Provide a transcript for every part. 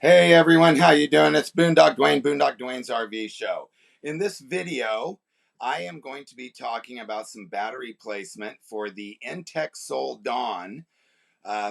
Hey everyone, how you doing? It's Boondock Duane, Boondock Duane's RV show. In this video, I am going to be talking about some battery placement for the InTech Soul Dawn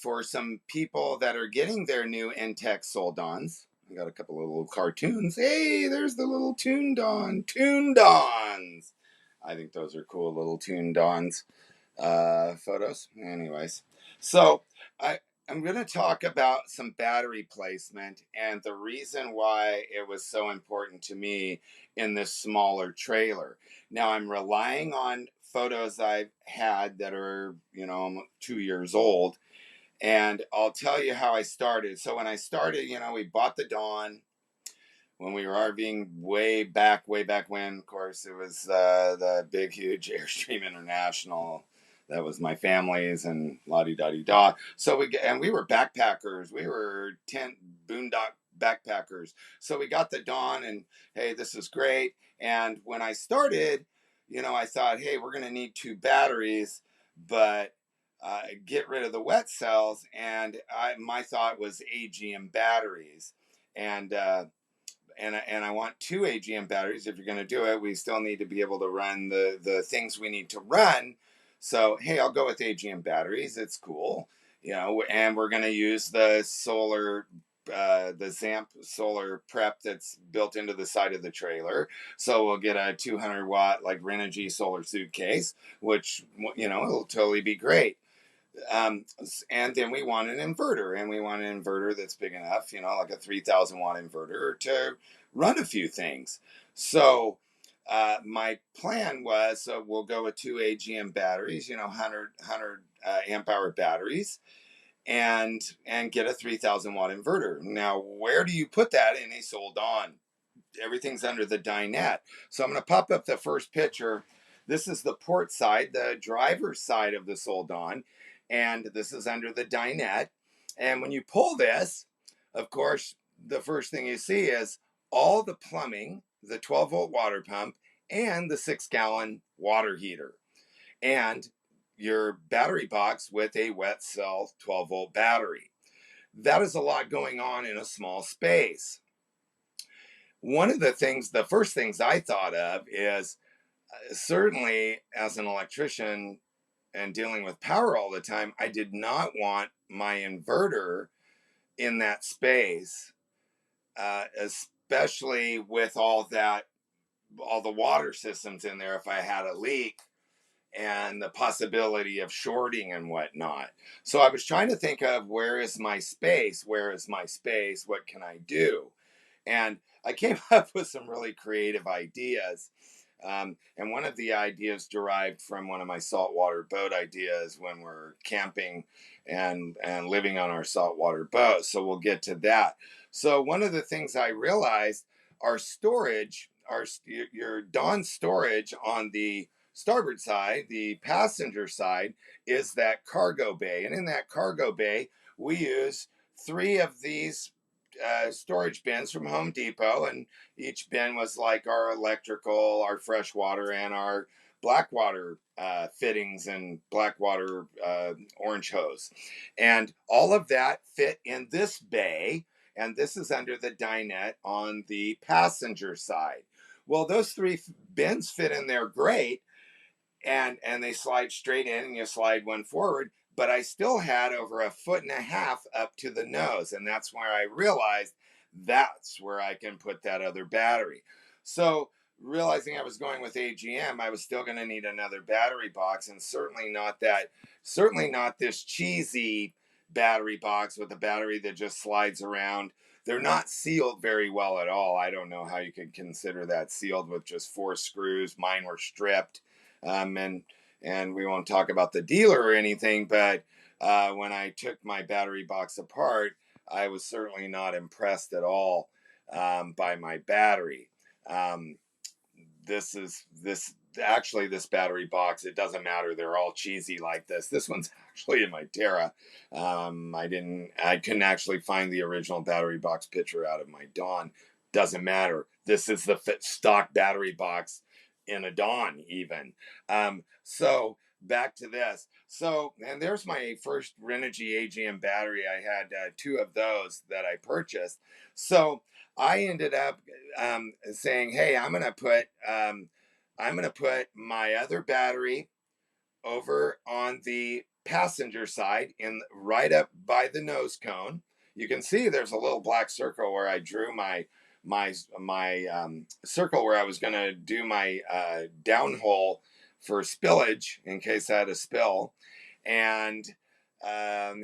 for some people that are getting their new InTech Soul Dawns. I got a couple of little cartoons. Hey, there's the little Toon Dawn, Toon Dawns. I think those are cool little Toon Dawns photos. Anyways, so I'm going to talk about some battery placement and the reason why it was so important to me in this smaller trailer. Now, I'm relying on photos I've had that are, 2 years old. And I'll tell you how I started. So when I started, we bought the Dawn when we were RVing way back when. Of course, it was the big, huge Airstream International. That was my family's and la-di-da-di-da. So we were backpackers. We were tent boondock backpackers. So we got the Dawn and, hey, this is great. And when I started, I thought, hey, we're going to need 2 batteries, but get rid of the wet cells. And my thought was AGM batteries. And I want 2 AGM batteries. If you're going to do it, we still need to be able to run the things we need to run. So, hey, I'll go with AGM batteries. It's cool, and we're going to use the solar, the ZAMP solar prep that's built into the side of the trailer. So we'll get a 200 watt like Renogy solar suitcase, which, it'll totally be great. And then we want an inverter, and we want an inverter that's big enough, like a 3,000 watt inverter to run a few things. So my plan was we'll go with 2 AGM batteries, 100 amp hour batteries, and get a 3,000 watt inverter. Now, where do you put that in a Soul Dawn? Everything's under the dinette. So I'm going to pop up the first picture. This is the port side, the driver's side of the Soul Dawn, and this is under the dinette. And when you pull this, of course, the first thing you see is all the plumbing, the 12-volt water pump, and the 6-gallon water heater, and your battery box with a wet cell 12-volt battery. That is a lot going on in a small space. One of the first things I thought of is certainly as an electrician and dealing with power all the time, I did not want my inverter in that space, especially with all the water systems in there if I had a leak and the possibility of shorting and whatnot. So I was trying to think of where is my space? What can I do? And I came up with some really creative ideas. And one of the ideas derived from one of my saltwater boat ideas when we're camping and living on our saltwater boat. So we'll get to that. So one of the things I realized, our storage, your Dawn storage on the starboard side, the passenger side, is that cargo bay. And in that cargo bay, we use 3 of these storage bins from Home Depot, and each bin was like our electrical, our fresh water, and our black water fittings and black water orange hose. And all of that fit in this bay, and this is under the dinette on the passenger side. Well, those 3 bins fit in there great, and they slide straight in, and you slide one forward. But I still had over 1.5 feet up to the nose, and that's where I realized that's where I can put that other battery. So realizing I was going with AGM, I was still going to need another battery box, and certainly not this cheesy battery box with a battery that just slides around. They're not sealed very well at all. I don't know how you could consider that sealed with just 4 screws. Mine were stripped. And we won't talk about the dealer or anything, but when I took my battery box apart, I was certainly not impressed at all by my battery. This battery box, it doesn't matter. They're all cheesy like this. This one's actually in my Terra. I couldn't actually find the original battery box picture out of my Dawn. Doesn't matter. This is the stock battery box in a Dawn even. So back to this. So, and there's my first Renogy AGM battery. I had two of those that I purchased. So I ended up saying, "Hey, I'm gonna put my other battery over on the passenger side, in right up by the nose cone. You can see there's a little black circle where I drew my circle where I was going to do my downhole for spillage in case I had a spill. And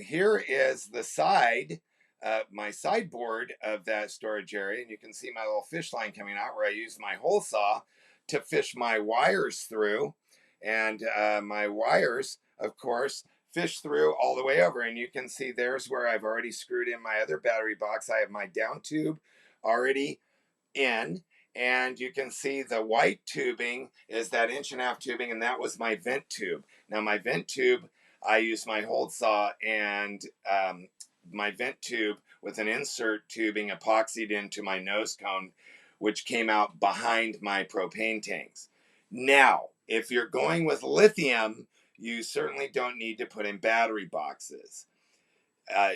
here is the side, my sideboard of that storage area. And you can see my little fish line coming out where I used my hole saw to fish my wires through. And my wires, of course, fish through all the way over. And you can see there's where I've already screwed in my other battery box. I have my down tube already in, and you can see the white tubing is that 1.5 inch tubing, and that was my vent tube. Now my vent tube, I used my hold saw and my vent tube with an insert tubing epoxied into my nose cone, which came out behind my propane tanks. Now, if you're going with lithium, you certainly don't need to put in battery boxes.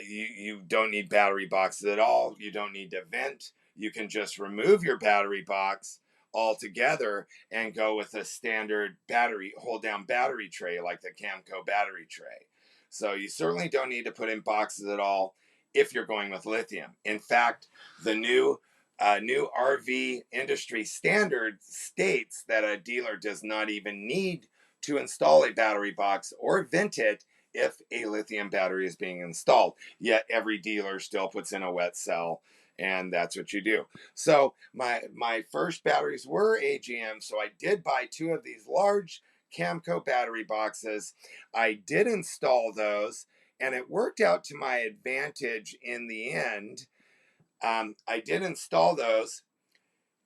You don't need battery boxes at all. You don't need to vent. You can just remove your battery box altogether and go with a standard battery hold down battery tray like the Camco battery tray. So you certainly don't need to put in boxes at all if you're going with lithium. In fact, the new RV industry standard states that a dealer does not even need to install a battery box or vent it if a lithium battery is being installed. Yet every dealer still puts in a wet cell, and that's what you do. So my first batteries were AGM, so I did buy two of these large Camco battery boxes. I did install those, and it worked out to my advantage in the end. I did install those,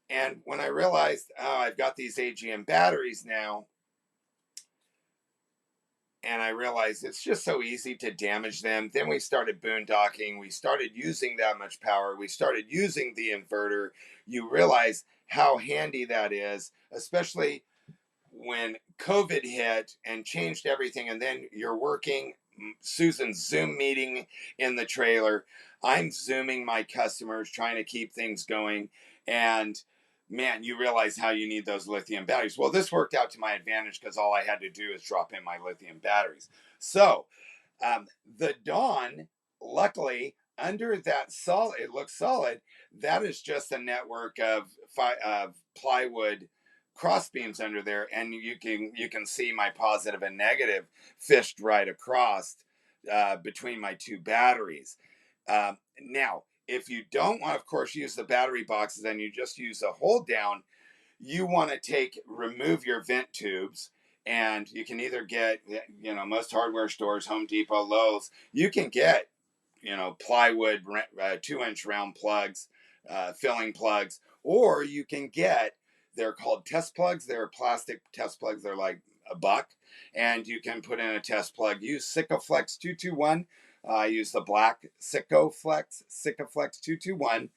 and when I realized, oh, I've got these AGM batteries now, and I realized it's just so easy to damage them. Then we started boondocking. We started using that much power. We started using the inverter. You realize how handy that is, especially when COVID hit and changed everything. And then you're working Susan's Zoom meeting in the trailer. I'm Zooming my customers, trying to keep things going. And man, you realize how you need those lithium batteries. Well, this worked out to my advantage because all I had to do is drop in my lithium batteries. So the Dawn, luckily, under that solid, it looks solid. That is just a network of plywood cross beams under there, and you can see my positive and negative fished right across between my two batteries. Now, if you don't want, of course, use the battery boxes and you just use a hold down, you want to remove your vent tubes, and you can either get, most hardware stores, Home Depot, Lowe's, you can get, plywood 2-inch round plugs, filling plugs, or you can get, they're called test plugs. They're plastic test plugs. They're like $1, and you can put in a test plug. Use Sikaflex 221. I use the black Sikaflex 221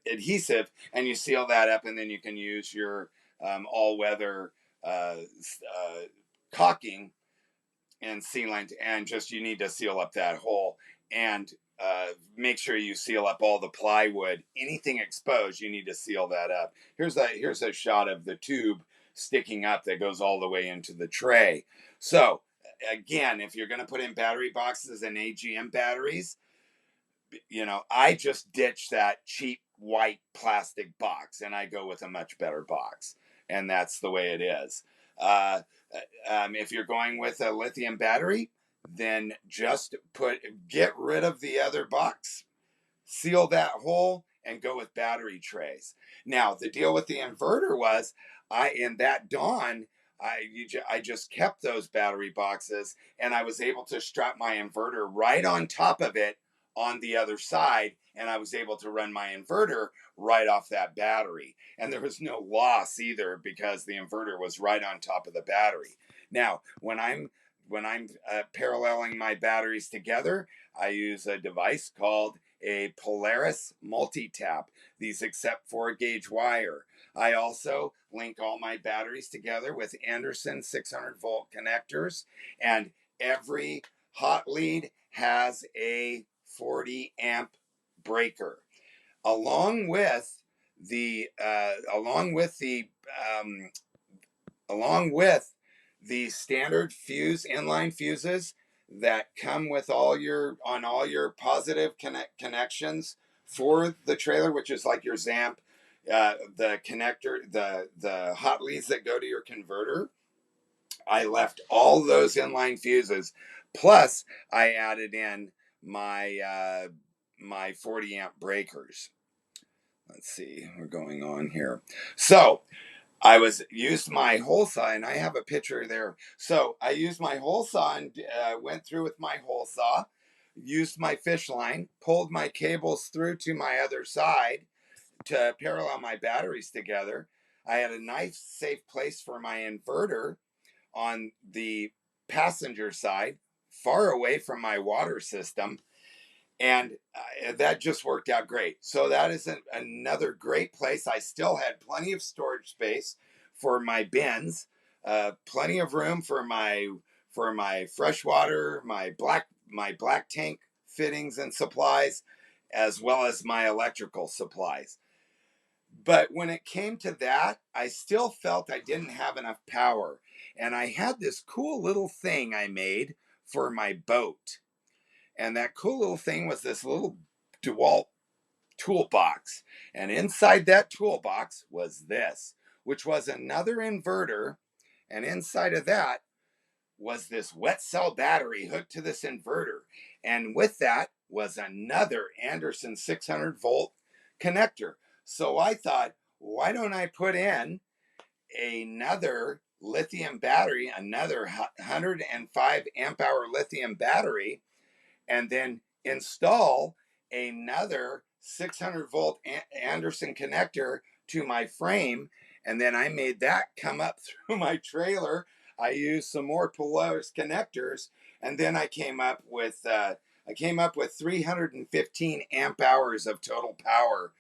adhesive, and you seal that up, and then you can use your all-weather caulking and sealant, and just you need to seal up that hole, and make sure you seal up all the plywood. Anything exposed, you need to seal that up. Here's a shot of the tube sticking up that goes all the way into the tray. So again, if you're going to put in battery boxes and AGM batteries, I just ditch that cheap white plastic box and I go with a much better box. And that's the way it is. If you're going with a lithium battery, then just get rid of the other box, seal that hole, and go with battery trays. Now, the deal with the inverter was, in that Dawn, I just kept those battery boxes, and I was able to strap my inverter right on top of it on the other side, and I was able to run my inverter right off that battery. And there was no loss either because the inverter was right on top of the battery. Now, when I'm paralleling my batteries together, I use a device called a Polaris multi-tap. These accept 4-gauge wire. I also link all my batteries together with Anderson 600 volt connectors, and every hot lead has a 40 amp breaker, along with the standard fuse, inline fuses that come with all your positive connections for the trailer, which is like your ZAMP, the connector, the hot leads that go to your converter. I left all those inline fuses, plus I added in my my 40 amp breakers. Let's see, we're going on here. So I used my hole saw, and I have a picture there. So I used my hole saw and went through with my hole saw, used my fish line, pulled my cables through to my other side to parallel my batteries together. I had a nice, safe place for my inverter on the passenger side, far away from my water system. And that just worked out great. So that is another great place. I still had plenty of storage space for my bins, plenty of room for my fresh water, my black tank fittings and supplies, as well as my electrical supplies. But when it came to that, I still felt I didn't have enough power. And I had this cool little thing I made for my boat. And that cool little thing was this little DeWalt toolbox. And inside that toolbox was this, which was another inverter. And inside of that was this wet cell battery hooked to this inverter. And with that was another Anderson 600 volt connector. So I thought, why don't I put in another lithium battery, another 105 amp hour lithium battery, and then install another 600 volt Anderson connector to my frame. And then I made that come up through my trailer. I used some more Polaris connectors, and then I came up with 315 amp hours of total power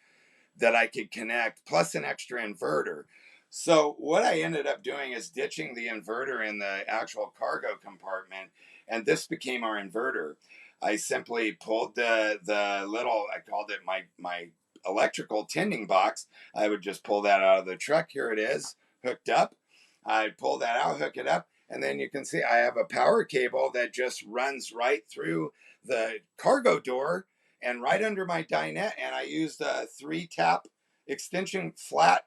that I could connect, plus an extra inverter. So what I ended up doing is ditching the inverter in the actual cargo compartment, and this became our inverter. I simply pulled the little, I called it my electrical tending box. I would just pull that out of the truck. Here it is, hooked up. I'd pull that out, hook it up, and then you can see I have a power cable that just runs right through the cargo door and right under my dinette. And I used a 3-tap extension, flat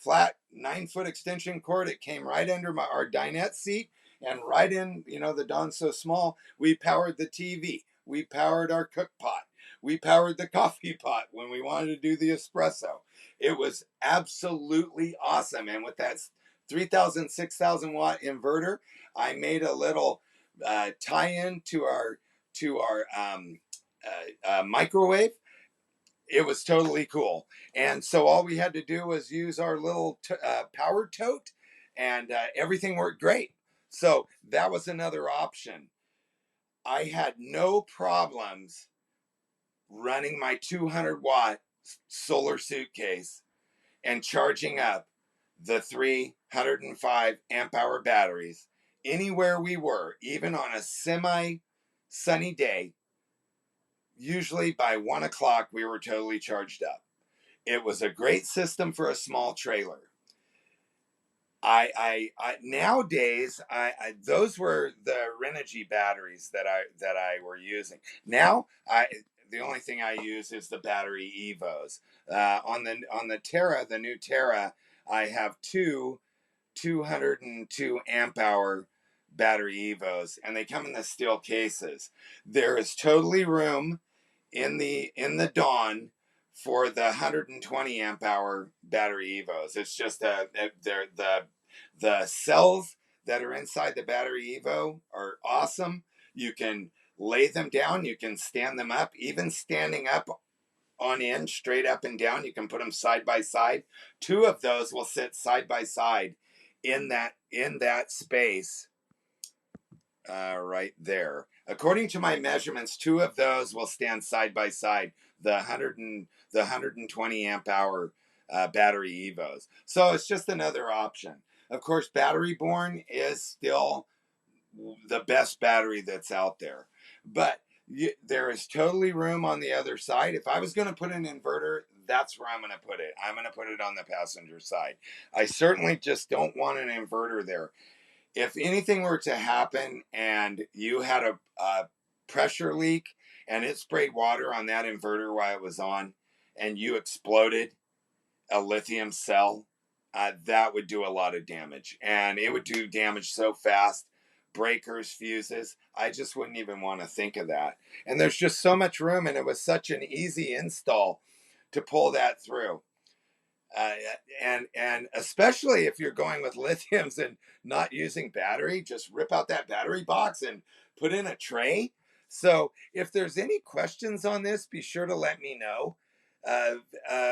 9-foot extension cord. It came right under our dinette seat and right in, the Dawn's so small. We powered the TV. We powered our cook pot. We powered the coffee pot when we wanted to do the espresso. It was absolutely awesome. And with that 3,000, 6,000 watt inverter, I made a little tie-in to our microwave. It was totally cool. And so all we had to do was use our little power tote, and everything worked great. So that was another option. I had no problems running my 200 watt solar suitcase and charging up the 305 amp hour batteries anywhere we were, even on a semi sunny day. Usually by 1 o'clock, we were totally charged up. It was a great system for a small trailer. Nowadays, those were the Renogy batteries that I were using. Now, the only thing I use is the battery Evos. On the Terra, the new Terra, I have two 202 amp hour battery Evos, and they come in the steel cases. There is totally room in the Dawn for the 120 amp hour battery Evos. It's just they're the cells that are inside the battery Evo are awesome. You can lay them down, you can stand them up, even standing up on end, straight up and down. You can put them side by side. 2 of those will sit side by side in that space right there. According to my measurements, 2 of those will stand side by side. the 120 amp hour battery Evos. So it's just another option. Of course, battery borne is still the best battery that's out there, but there is totally room on the other side. If I was going to put an inverter, that's where I'm going to put it. I'm going to put it on the passenger side. I certainly just don't want an inverter there. If anything were to happen and you had a pressure leak and it sprayed water on that inverter while it was on and you exploded a lithium cell, that would do a lot of damage. And it would do damage so fast. Breakers, fuses, I just wouldn't even want to think of that. And there's just so much room, and it was such an easy install to pull that through. Uh, and especially if you're going with lithiums and not using battery, just rip out that battery box and put in a tray. So if there's any questions on this, be sure to let me know.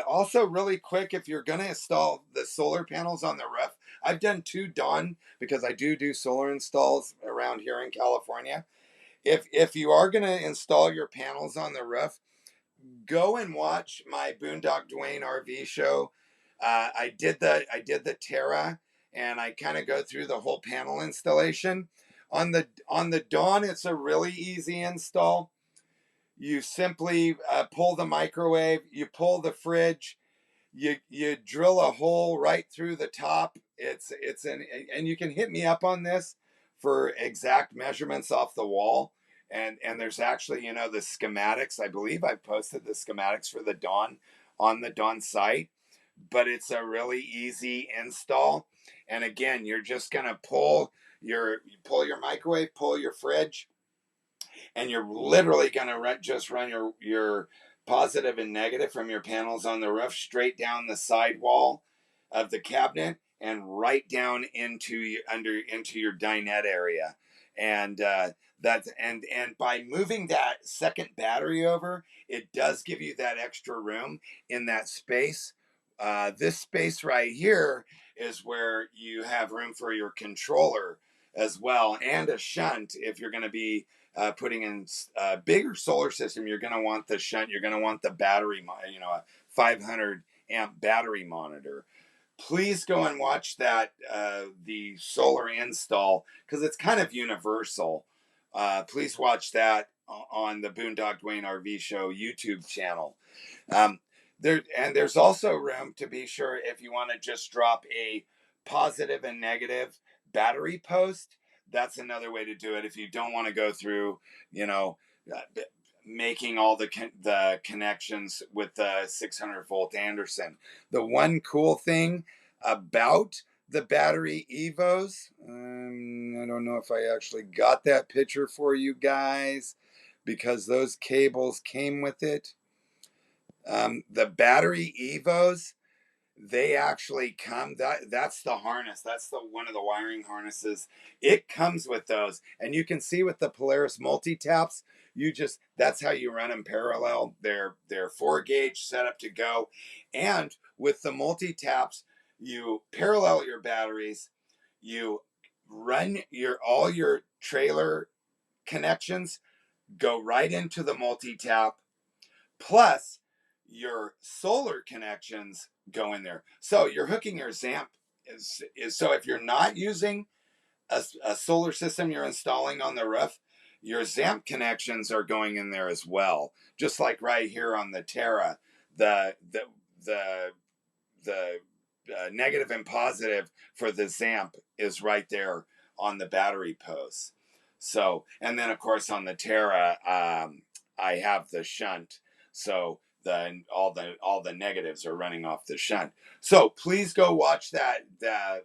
Also, really quick, if you're going to install the solar panels on the roof, I've done 2 Dawn because I do solar installs around here in California. If you are going to install your panels on the roof, go and watch my Boondock Duane RV show. I did the Terra, and I kind of go through the whole panel installation. On the Dawn, it's a really easy install. You simply pull the microwave, you pull the fridge, you drill a hole right through the top. And you can hit me up on this for exact measurements off the wall. And there's actually, the schematics. I believe I've posted the schematics for the Dawn on the Dawn site, but it's a really easy install. And again, you're just gonna you pull your microwave, pull your fridge, and you're literally gonna just run your positive and negative from your panels on the roof straight down the sidewall of the cabinet and right down into your dinette area. And and by moving that second battery over, it does give you that extra room in that space. This space right here is where you have room for your controller as well, and a shunt if you're going to be putting in a bigger solar system. You're going to want the shunt. You're going to want the battery, a 500 amp battery monitor. Please go and watch that, the solar install, because it's kind of universal. Please watch that on the Boondock Duane RV Show YouTube channel. Um, there's also room to be sure if you want to just drop a positive and negative battery post. That's another way to do it. If you don't want to go through, making all the connections with the 600-volt Anderson. The one cool thing about the battery Evos, I don't know if I actually got that picture for you guys because those cables came with it. The battery Evos, they actually come, that's the harness, that's the one of the wiring harnesses. It comes with those, and you can see with the Polaris multi-taps, that's how you run them parallel. They're 4-gauge set up to go. And with the multi-taps, you parallel your batteries, you run all your trailer connections go right into the multi-tap, plus your solar connections go in there. So you're hooking your ZAMP so if you're not using a solar system you're installing on the roof, your ZAMP connections are going in there as well. Just like right here on the Terra, the negative and positive for the ZAMP is right there on the battery posts. So, and then of course on the Terra, I have the shunt. So all the negatives are running off the shunt. So please go watch the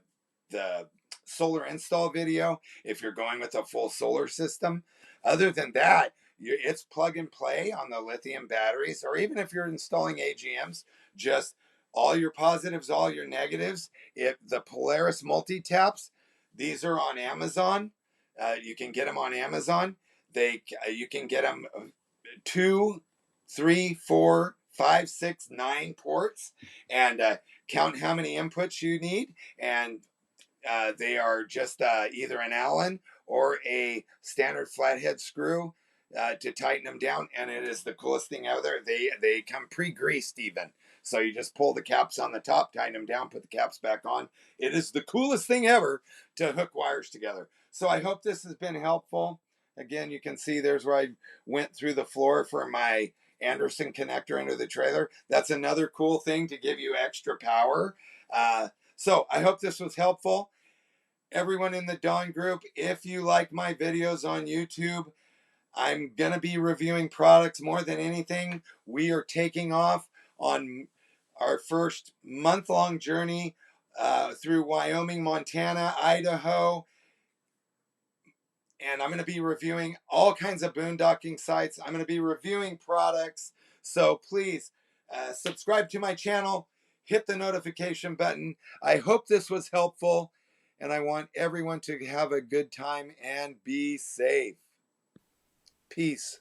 solar install video if you're going with a full solar system. Other than that, it's plug and play on the lithium batteries, or even if you're installing AGMs, just all your positives, all your negatives. If the Polaris multi-taps, these are on Amazon. You can get them on Amazon. You can get them 2, 3, 4, 5, 6, 9 ports, and count how many inputs you need. And they are just either an Allen or a standard flathead screw. to tighten them down, and it is the coolest thing out there. They come pre-greased even, so you just pull the caps on the top, tighten them down, put the caps back on. It is the coolest thing ever to hook wires together. So I hope this has been helpful. Again, you can see there's where I went through the floor for my Anderson connector into the trailer. That's another cool thing to give you extra power. So I hope this was helpful. Everyone in the Dawn group, if you like my videos on YouTube, I'm going to be reviewing products more than anything. We are taking off on our first month-long journey through Wyoming, Montana, Idaho, and I'm going to be reviewing all kinds of boondocking sites. I'm going to be reviewing products. So please subscribe to my channel, hit the notification button. I hope this was helpful, and I want everyone to have a good time and be safe. Peace.